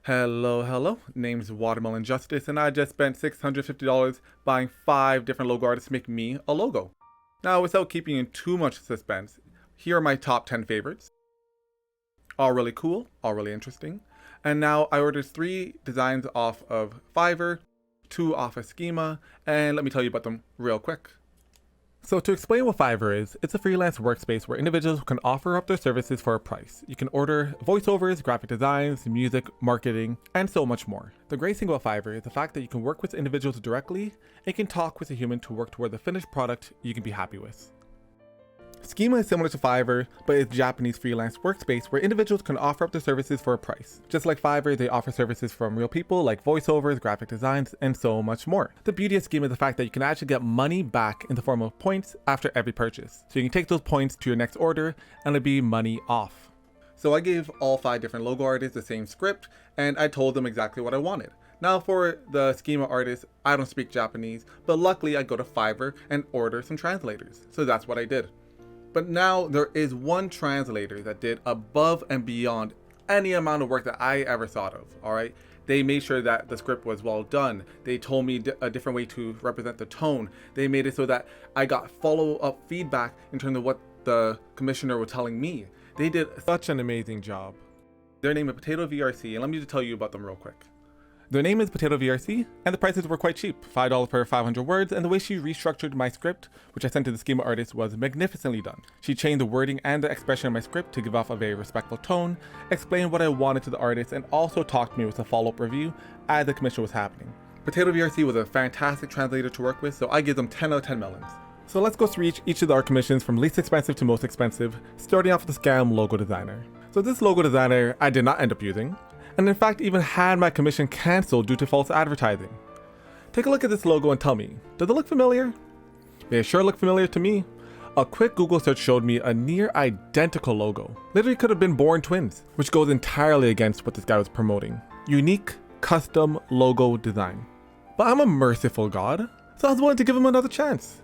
Hello. Name's Watermelon Justice, and I just spent $650 buying 5 different logo artists to make me a logo. Now, without keeping you in too much suspense, here are my top 10 favorites. All really cool, all really interesting. And now I ordered 3 designs off of Fiverr, 2 off of Schema, and let me tell you about them real quick. So to explain what Fiverr is, it's a freelance workspace where individuals can offer up their services for a price. You can order voiceovers, graphic designs, music, marketing, and so much more. The great thing about Fiverr is the fact that you can work with individuals directly and can talk with a human to work toward the finished product you can be happy with. Schema is similar to Fiverr, but it's a Japanese freelance workspace where individuals can offer up their services for a price. Just like Fiverr, they offer services from real people like voiceovers, graphic designs, and so much more. The beauty of Schema is the fact that you can actually get money back in the form of points after every purchase. So you can take those points to your next order and it'll be money off. So I gave all 5 different logo artists the same script and I told them exactly what I wanted. Now for the Schema artist, I don't speak Japanese, but luckily I go to Fiverr and order some translators. So that's what I did. But now there is one translator that did above and beyond any amount of work that I ever thought of, all right? They made sure that the script was well done. They told me a different way to represent the tone. They made it so that I got follow-up feedback in terms of what the commissioner was telling me. They did such an amazing job. Their name is Potato VRC, and let me just tell you about them real quick. Their name is Potato VRC, and the prices were quite cheap, $5 per 500 words, and the way she restructured my script, which I sent to the Schema artist, was magnificently done. She changed the wording and the expression of my script to give off a very respectful tone, explained what I wanted to the artist, and also talked to me with a follow-up review as the commission was happening. Potato VRC was a fantastic translator to work with, so I give them 10 out of 10 melons. So let's go through each of our commissions from least expensive to most expensive, starting off with the Scam logo designer. So this logo designer I did not end up using, and in fact even had my commission cancelled due to false advertising. Take a look at this logo and tell me, does it look familiar? It sure looked familiar to me. A quick Google search showed me a near identical logo. Literally could have been born twins, which goes entirely against what this guy was promoting. Unique, custom logo design. But I'm a merciful God, so I was willing to give him another chance.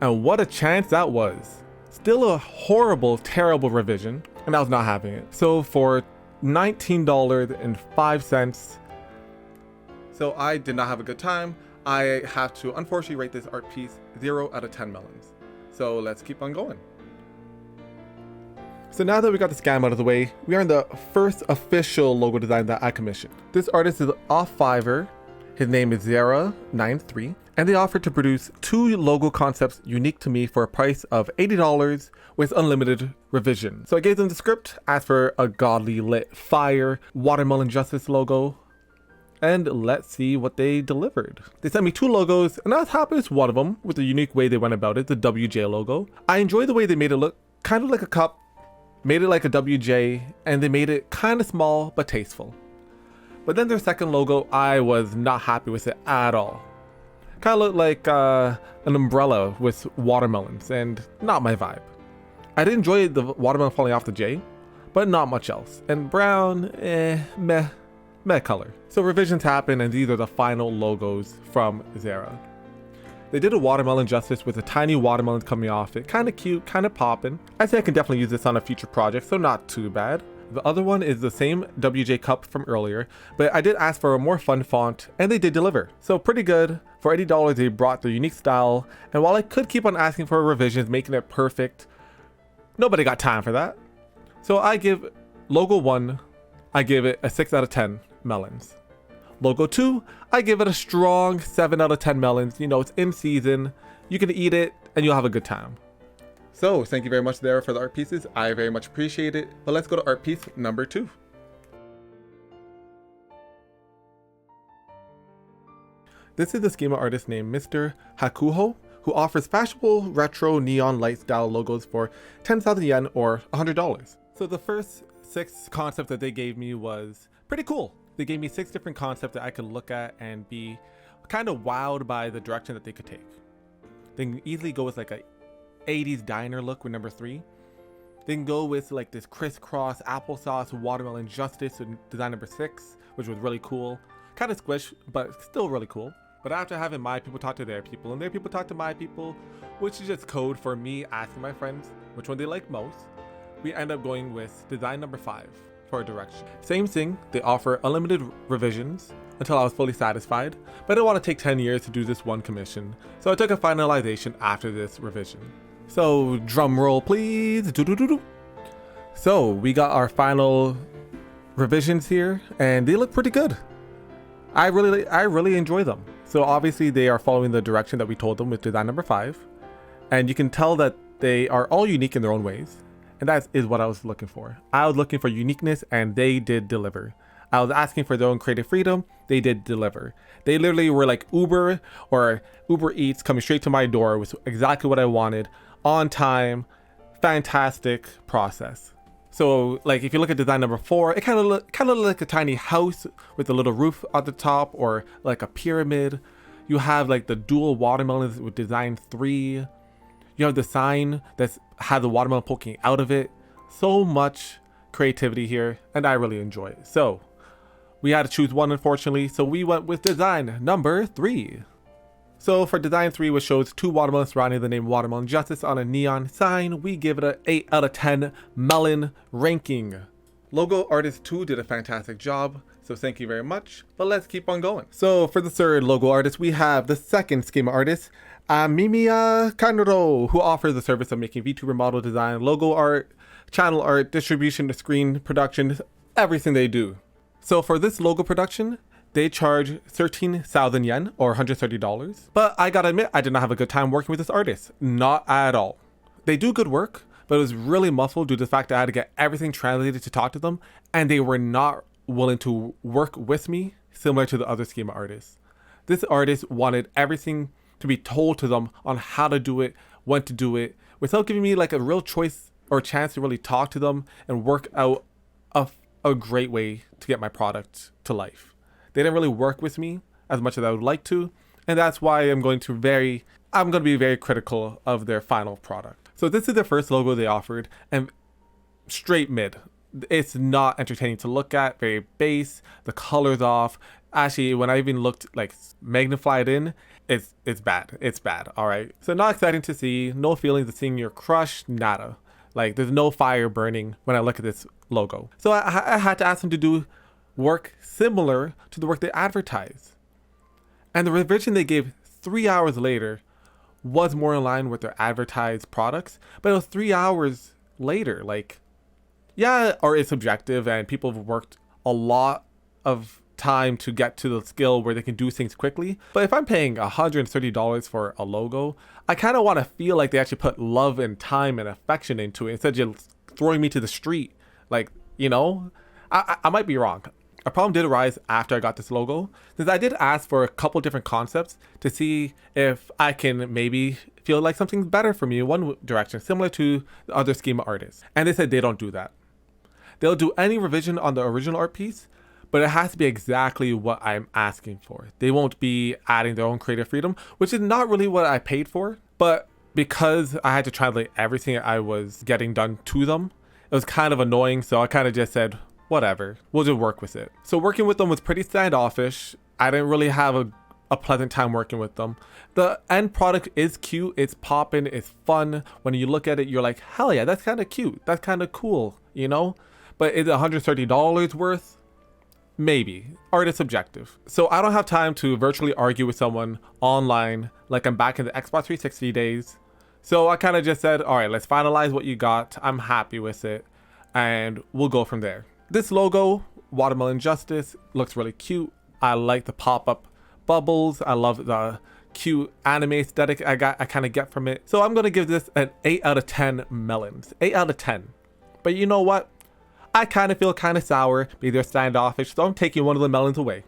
And what a chance that was. Still a horrible, terrible revision, and I was not having it. So for $19.05. So I did not have a good time. I have to unfortunately rate this art piece 0 out of 10 melons. So let's keep on going. So now that we got the scam out of the way, we are in the first official logo design that I commissioned. This artist is off Fiverr. His name is Zara93, and they offered to produce 2 logo concepts unique to me for a price of $80 with unlimited revision. So I gave them the script, asked for a godly lit fire Watermelon Justice logo, and let's see what they delivered. They sent me 2 logos, and I was happy with one of them with the unique way they went about it, the WJ logo. I enjoyed the way they made it look kind of like a cup, made it like a WJ, and they made it kind of small but tasteful. But then their second logo, I was not happy with it at all. Kind of looked like an umbrella with watermelons, and not my vibe. I did enjoy the watermelon falling off the J, but not much else. And brown, meh color. So revisions happen, and these are the final logos from Zara. They did a Watermelon Justice with a tiny watermelon coming off it. Kind of cute, kind of poppin'. I think I can definitely use this on a future project, so not too bad. The other one is the same WJ cup from earlier, but I did ask for a more fun font, and they did deliver. So pretty good. For $80, they brought their unique style, and while I could keep on asking for revisions, making it perfect, nobody got time for that. So I give logo 1, I give it a 6 out of 10 melons. Logo 2, I give it a strong 7 out of 10 melons. You know, it's in season, you can eat it, and you'll have a good time. So thank you very much there for the art pieces. I very much appreciate it. But let's go to art piece number 2. This is the Schema artist named Mr. Hakuho, who offers fashionable retro neon light style logos for 10,000 yen or $100. So the first 6 concepts that they gave me was pretty cool. They gave me 6 different concepts that I could look at and be kind of wowed by the direction that they could take. They can easily go with like a 80s diner look with number 3. They can go with like this crisscross applesauce Watermelon Justice with design number 6, which was really cool. Kind of squish, but still really cool. But after having my people talk to their people and their people talk to my people, which is just code for me asking my friends which one they like most, we end up going with design number 5. for a direction. Same thing, they offer unlimited revisions until I was fully satisfied, but I didn't want to take 10 years to do this one commission, so I took a finalization after this revision. So drum roll please. Doo-doo-doo-doo. So we got our final revisions here, and they look pretty good. I really enjoy them. So obviously they are following the direction that we told them with design number 5, and you can tell that they are all unique in their own ways, and that is what I was looking for. I was looking for uniqueness, and they did deliver. I was asking for their own creative freedom. They did deliver. They literally were like Uber or Uber Eats coming straight to my door with exactly what I wanted, on time, fantastic process. So like if you look at design number 4, it kind of look like a tiny house with a little roof at the top, or like a pyramid. You have like the dual watermelons with design 3. You have the sign that has the watermelon poking out of it. So much creativity here, and I really enjoy it. So we had to choose one, unfortunately, so we went with design number 3. So for design 3, which shows 2 watermelons surrounding the name Watermelon Justice on a neon sign, we give it an 8 out of 10 melon ranking. Logo artist 2 did a fantastic job, so thank you very much, but let's keep on going. So for the third logo artist, we have the second schema artist, Mimiya Kanro, who offers the service of making VTuber model design, logo art, channel art, distribution, screen production, everything they do. So for this logo production, they charge 13,000 yen or $130. But I gotta admit, I did not have a good time working with this artist. Not at all. They do good work, but it was really muffled due to the fact that I had to get everything translated to talk to them, and they were not willing to work with me, similar to the other schema artists. This artist wanted everything to be told to them on how to do it, when to do it, without giving me like a real choice or chance to really talk to them and work out a great way to get my product to life. They didn't really work with me as much as I would like to, and that's why I'm going to be very critical of their final product. So this is the first logo they offered, and straight mid. It's not entertaining to look at, very base, the color's off. Actually, when I even looked like magnified in, it's bad. It's bad, all right? So not exciting to see, no feelings of seeing your crush, nada. Like there's no fire burning when I look at this logo. So I had to ask them to do work similar to the work they advertise. And the revision they gave 3 hours later was more in line with their advertised products, but it was 3 hours later. Like, yeah, or it's subjective and people have worked a lot of time to get to the skill where they can do things quickly. But if I'm paying $130 for a logo, I kind of want to feel like they actually put love and time and affection into it instead of just throwing me to the street. Like, you know, I might be wrong. A problem did arise after I got this logo, since I did ask for a couple different concepts to see if I can maybe feel like something's better for me in one direction, similar to the other schema artists. And they said they don't do that. They'll do any revision on the original art piece, but it has to be exactly what I'm asking for. They won't be adding their own creative freedom, which is not really what I paid for. But because I had to translate everything I was getting done to them, it was kind of annoying. So I kind of just said, whatever, we'll just work with it. So working with them was pretty standoffish. I didn't really have a pleasant time working with them. The end product is cute, it's popping, it's fun. When you look at it, you're like, hell yeah, that's kind of cute, that's kind of cool, you know? But is it $130 worth? Maybe. Art is subjective. So I don't have time to virtually argue with someone online like I'm back in the Xbox 360 days. So I kind of just said, all right, let's finalize what you got. I'm happy with it, and we'll go from there. This logo, Watermelon Justice, looks really cute. I like the pop-up bubbles. I love the cute anime aesthetic I kind of get from it. So I'm going to give this an 8 out of 10 melons. 8 out of 10. But you know what? I kind of feel kind of sour because they're standoffish, so I'm taking one of the melons away.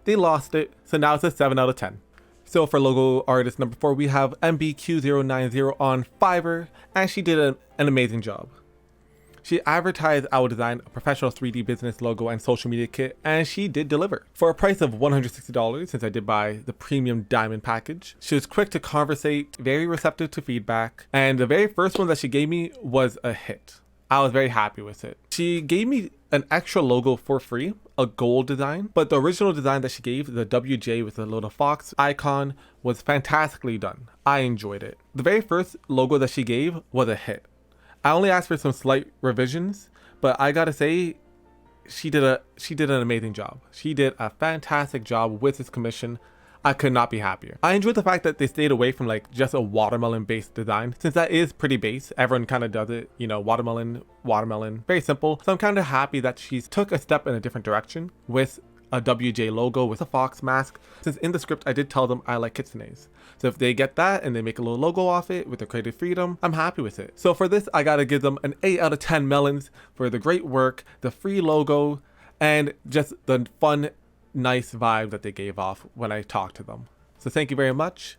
They lost it, so now it's a 7 out of 10. So for logo artist number 4, we have MBQ090 on Fiverr, and she did an amazing job. She advertised I would design a professional 3D business logo and social media kit, and she did deliver. For a price of $160, since I did buy the premium diamond package, she was quick to conversate, very receptive to feedback, and the very first one that she gave me was a hit. I was very happy with it. She gave me an extra logo for free, a gold design, but the original design that she gave, the WJ with the little fox icon, was fantastically done. I enjoyed it. The very first logo that she gave was a hit. I only asked for some slight revisions, but I gotta say, she did an amazing job. She did a fantastic job with this commission. I could not be happier. I enjoyed the fact that they stayed away from like just a watermelon based design, since that is pretty base. Everyone kind of does it, you know, watermelon, very simple. So I'm kind of happy that she's took a step in a different direction with a WJ logo with a fox mask, since in the script I did tell them I like kitsunes. So if they get that and they make a little logo off it with the creative freedom, I'm happy with it. So for this, I gotta give them an 8 out of 10 melons for the great work, the free logo, and just the fun, nice vibe that they gave off when I talked to them. So thank you very much.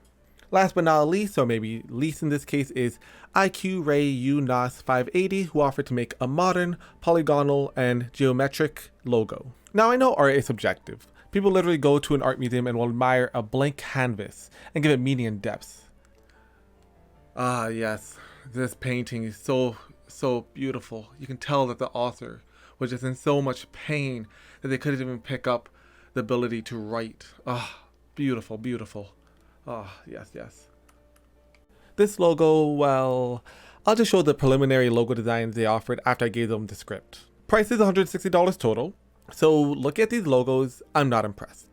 Last but not least, or maybe least in this case, is IQ Ray UNAS 580, who offered to make a modern, polygonal, and geometric logo. Now I know art is subjective. People literally go to an art museum and will admire a blank canvas and give it meaning and depth. Ah yes, this painting is so beautiful. You can tell that the author was just in so much pain that they couldn't even pick up the ability to write. Ah, beautiful, beautiful. Ah, yes, yes. This logo, well, I'll just show the preliminary logo designs they offered after I gave them the script. Price is $160 total. So look at these logos, I'm not impressed.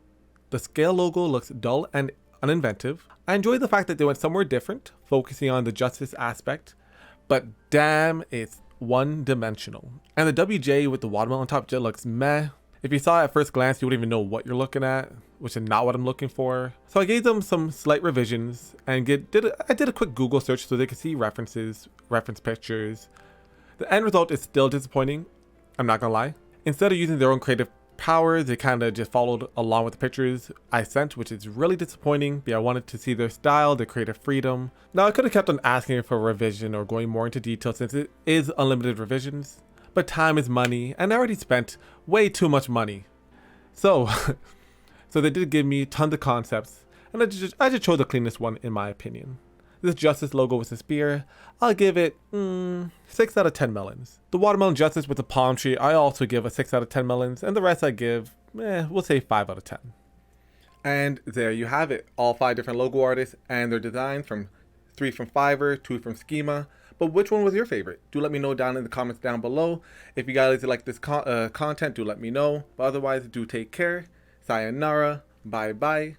The scale logo looks dull and uninventive. I enjoy the fact that they went somewhere different, focusing on the justice aspect, but damn, it's one-dimensional. And the WJ with the watermelon on top just looks meh. If you saw it at first glance, you wouldn't even know what you're looking at, which is not what I'm looking for. So I gave them some slight revisions and I did a quick Google search so they could see references, reference pictures. The end result is still disappointing, I'm not gonna lie. Instead of using their own creative powers, they kind of just followed along with the pictures I sent, which is really disappointing. But I wanted to see their style, their creative freedom. Now I could have kept on asking for a revision or going more into detail since it is unlimited revisions. But time is money, and I already spent way too much money. So they did give me tons of concepts, and I just chose the cleanest one in my opinion. This justice logo with the spear, I'll give it 6 out of 10 melons. The watermelon justice with the palm tree, I also give a 6 out of 10 melons, and the rest I give, we'll say 5 out of 10. And there you have it, all 5 different logo artists and their designs, from 3 from Fiverr, 2 from Schema. But which one was your favorite? Do let me know down in the comments down below. If you guys like this content, do let me know. But otherwise, do take care. Sayonara. Bye bye.